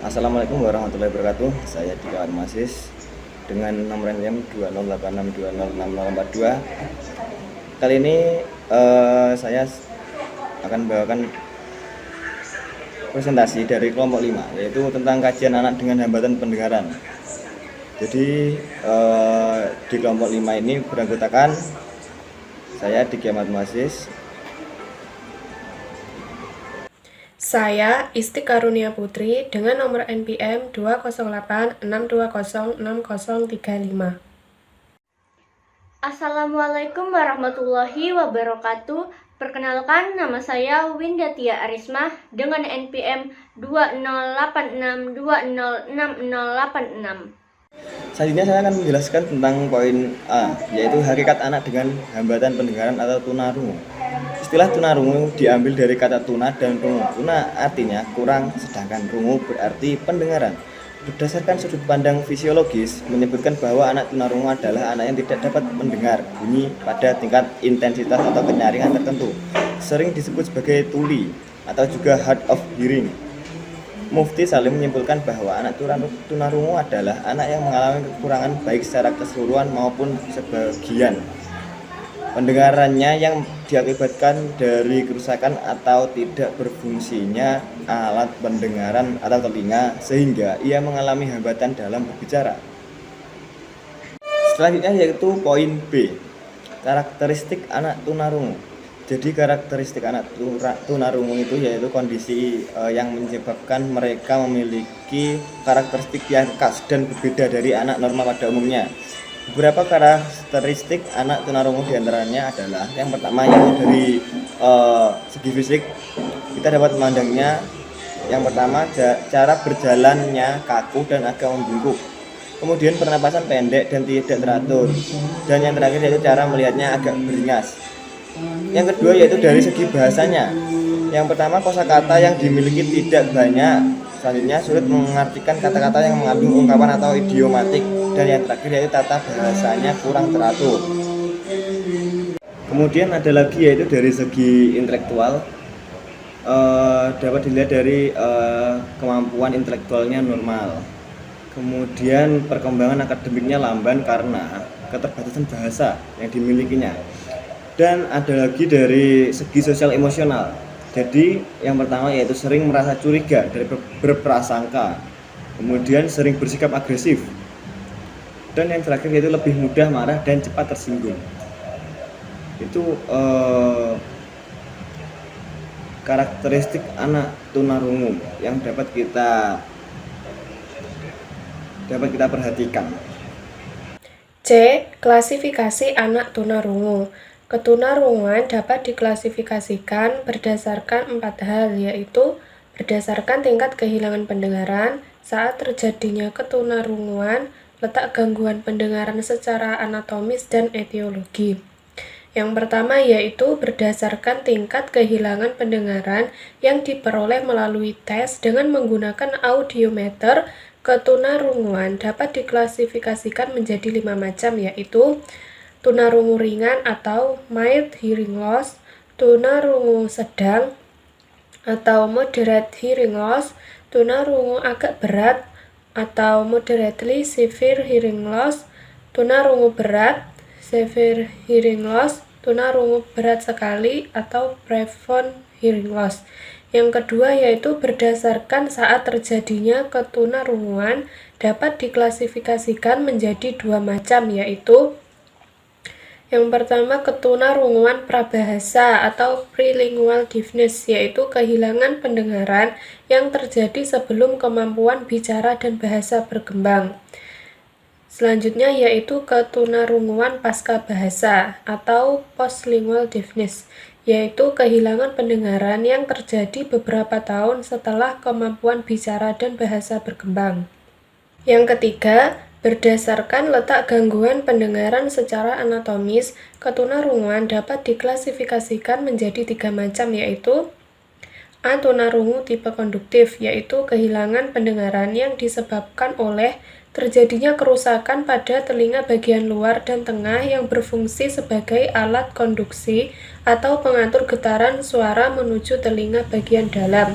Assalamualaikum warahmatullahi wabarakatuh. Saya Dika Masis dengan nomor NPM 2086206042. Kali ini saya akan membawakan presentasi dari kelompok 5, yaitu tentang kajian anak dengan hambatan pendengaran. Jadi di kelompok 5 ini beranggotakan saya Dika Masis, saya Isti Karunia Putri dengan nomor NPM 20862066035. Assalamualaikum warahmatullahi wabarakatuh. Perkenalkan, nama saya Windatia Arismah dengan NPM 2086206086. Selanjutnya saya akan menjelaskan tentang poin A, yaitu hakikat anak dengan hambatan pendengaran atau tunarungu. Istilah tunarungu diambil dari kata tuna dan rungu. Tuna artinya kurang, sedangkan rungu berarti pendengaran. Berdasarkan sudut pandang fisiologis, menyebutkan bahwa anak tunarungu adalah anak yang tidak dapat mendengar bunyi pada tingkat intensitas atau kenyaringan tertentu. Sering disebut sebagai tuli atau juga hard of hearing. Mufti Salim menyimpulkan bahwa anak tunarungu adalah anak yang mengalami kekurangan baik secara keseluruhan maupun sebagian pendengarannya yang diakibatkan dari kerusakan atau tidak berfungsinya alat pendengaran atau telinga sehingga ia mengalami hambatan dalam berbicara. Selanjutnya yaitu poin B, karakteristik anak tunarungu. Jadi karakteristik anak tunarungu itu yaitu kondisi yang menyebabkan mereka memiliki karakteristik yang khas dan berbeda dari anak normal pada umumnya. Beberapa karakteristik anak tunarungu diantaranya adalah yang pertama yaitu dari segi fisik kita dapat memandangnya. Yang pertama cara berjalannya kaku dan agak membungkuk, kemudian pernapasan pendek dan tidak teratur, dan yang terakhir yaitu cara melihatnya agak beringas. Yang kedua yaitu dari segi bahasanya. Yang pertama kosakata yang dimiliki tidak banyak, selanjutnya sulit mengartikan kata-kata yang mengandung ungkapan atau idiomatik, dan yang terakhir yaitu tata bahasanya kurang teratur. Kemudian ada lagi yaitu dari segi intelektual, dapat dilihat dari kemampuan intelektualnya normal. Kemudian perkembangan akademiknya lamban karena keterbatasan bahasa yang dimilikinya. Dan ada lagi dari segi sosial emosional. Jadi yang pertama yaitu sering merasa curiga dan berprasangka, kemudian sering bersikap agresif, dan yang terakhir yaitu lebih mudah marah dan cepat tersinggung. Itu karakteristik anak tunarungu yang dapat kita perhatikan. C. Klasifikasi anak tunarungu. Ketunarunguan dapat diklasifikasikan berdasarkan 4 hal, yaitu berdasarkan tingkat kehilangan pendengaran, saat terjadinya ketunarunguan, letak gangguan pendengaran secara anatomis dan etiologi. Yang pertama yaitu berdasarkan tingkat kehilangan pendengaran yang diperoleh melalui tes dengan menggunakan audiometer. Ketunarunguan dapat diklasifikasikan menjadi 5 macam, yaitu tunarungu ringan atau mild hearing loss, tunarungu sedang atau moderate hearing loss, tunarungu agak berat atau moderately severe hearing loss, tunarungu berat severe hearing loss, tunarungu berat sekali atau profound hearing loss. Yang kedua yaitu berdasarkan saat terjadinya ketunarunguan dapat diklasifikasikan menjadi 2 macam, yaitu yang pertama ketunarunguan prabahasa atau prelingual deafness, yaitu kehilangan pendengaran yang terjadi sebelum kemampuan bicara dan bahasa berkembang. Selanjutnya yaitu ketunarunguan pasca bahasa atau postlingual deafness, yaitu kehilangan pendengaran yang terjadi beberapa tahun setelah kemampuan bicara dan bahasa berkembang. Yang ketiga, berdasarkan letak gangguan pendengaran secara anatomis, ketunarunguan dapat diklasifikasikan menjadi 3 macam, yaitu A. Tunarungu tipe konduktif, yaitu kehilangan pendengaran yang disebabkan oleh terjadinya kerusakan pada telinga bagian luar dan tengah yang berfungsi sebagai alat konduksi atau pengatur getaran suara menuju telinga bagian dalam.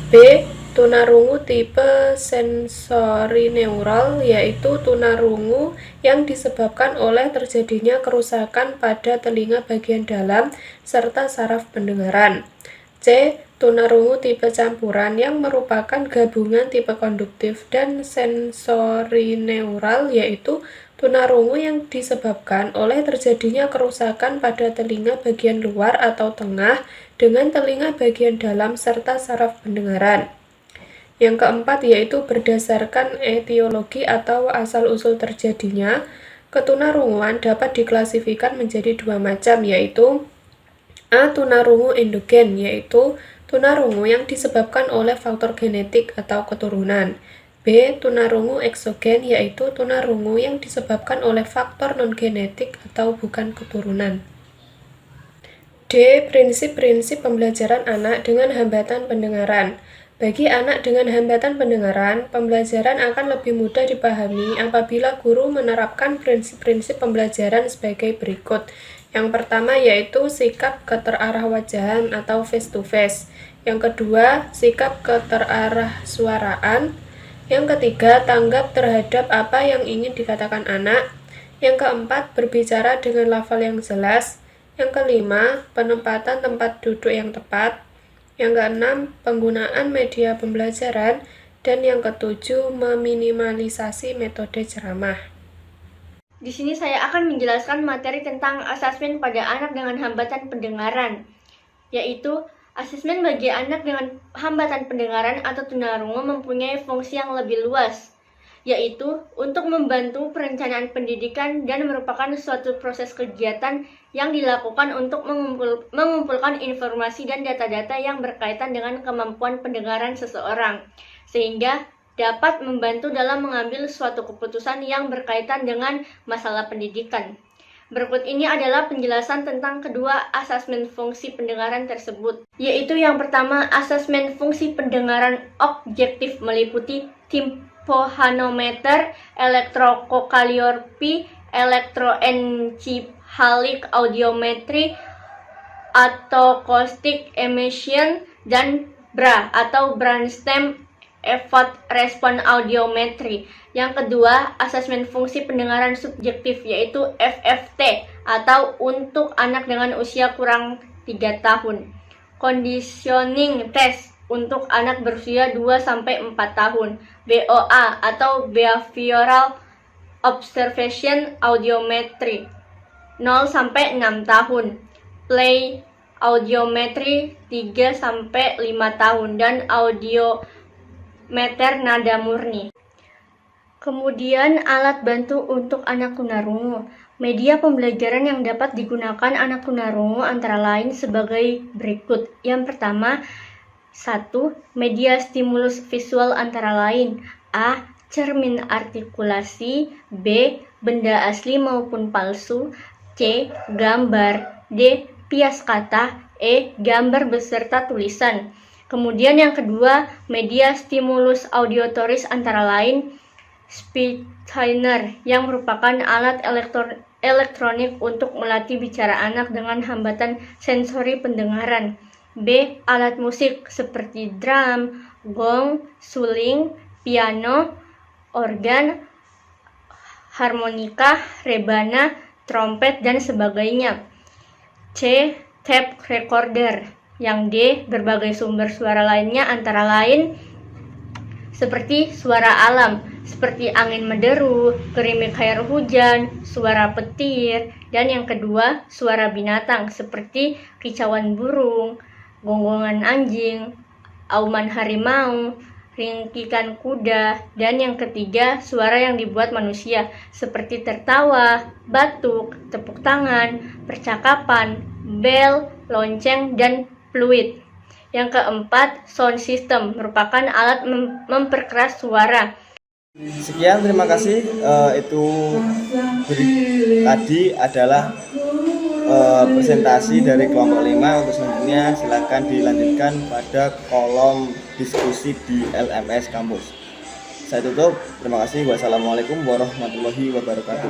B. tunarungu tipe sensorineural, yaitu tunarungu yang disebabkan oleh terjadinya kerusakan pada telinga bagian dalam serta saraf pendengaran. C. Tunarungu tipe campuran yang merupakan gabungan tipe konduktif dan sensorineural, yaitu tunarungu yang disebabkan oleh terjadinya kerusakan pada telinga bagian luar atau tengah dengan telinga bagian dalam serta saraf pendengaran. Yang keempat yaitu berdasarkan etiologi atau asal-usul terjadinya, ketunarunguan dapat diklasifikasikan menjadi dua macam, yaitu A. Tunarungu endogen, yaitu tunarungu yang disebabkan oleh faktor genetik atau keturunan. B. Tunarungu eksogen, yaitu tunarungu yang disebabkan oleh faktor non-genetik atau bukan keturunan. D. Prinsip-prinsip pembelajaran anak dengan hambatan pendengaran. Bagi anak dengan hambatan pendengaran, pembelajaran akan lebih mudah dipahami apabila guru menerapkan prinsip-prinsip pembelajaran sebagai berikut. Yang pertama yaitu sikap keterarahwajahan atau face-to-face. Yang kedua, sikap keterarahsuaraan. Yang ketiga, tanggap terhadap apa yang ingin dikatakan anak. Yang keempat, berbicara dengan lafal yang jelas. Yang kelima, penempatan tempat duduk yang tepat. Yang keenam, penggunaan media pembelajaran. Dan yang ketujuh, meminimalisasi metode ceramah. Di sini saya akan menjelaskan materi tentang asesmen pada anak dengan hambatan pendengaran, yaitu asesmen bagi anak dengan hambatan pendengaran atau tunarungu mempunyai fungsi yang lebih luas, yaitu untuk membantu perencanaan pendidikan dan merupakan suatu proses kegiatan yang dilakukan untuk mengumpulkan informasi dan data-data yang berkaitan dengan kemampuan pendengaran seseorang, sehingga dapat membantu dalam mengambil suatu keputusan yang berkaitan dengan masalah pendidikan. Berikut ini adalah penjelasan tentang kedua asesmen fungsi pendengaran tersebut, yaitu yang pertama, asesmen fungsi pendengaran objektif meliputi tympanometer, elektrokokaliorpi, elektroencephalic audiometry, atau acoustic emission, dan BRA atau brainstem effort response audiometry. Yang kedua, asesmen fungsi pendengaran subjektif, yaitu FFT atau untuk anak dengan usia kurang 3 tahun. Conditioning test untuk anak berusia 2-4 tahun. BOA atau behavioral observation audiometry 0-6 tahun. Play audiometry 3-5 tahun dan audiometer nada murni. Kemudian alat bantu untuk anak tunarungu. Media pembelajaran yang dapat digunakan anak tunarungu antara lain sebagai berikut. Yang pertama, 1. Media stimulus visual antara lain. A. Cermin artikulasi. B. Benda asli maupun palsu. C. Gambar. D. Pias kata. E. Gambar beserta tulisan. Kemudian yang kedua, media stimulus auditoris antara lain speech trainer yang merupakan alat elektronik untuk melatih bicara anak dengan hambatan sensori pendengaran. B. Alat musik seperti drum, gong, suling, piano, organ, harmonika, rebana, trompet, dan sebagainya. C. Tape recorder. Yang D. Berbagai sumber suara lainnya antara lain seperti suara alam, seperti angin menderu, gerimis air hujan, suara petir, dan yang kedua, suara binatang seperti kicauan burung, gonggongan anjing, auman harimau, ringkikan kuda, dan yang ketiga, suara yang dibuat manusia seperti tertawa, batuk, tepuk tangan, percakapan, bel, lonceng, dan fluid. Yang keempat, sound system merupakan alat memperkeras suara. Sekian, terima kasih. Tadi adalah presentasi dari kelompok 5. Untuk selanjutnya silakan dilanjutkan pada kolom diskusi di LMS kampus. Saya tutup. Terima kasih. Wassalamualaikum warahmatullahi wabarakatuh.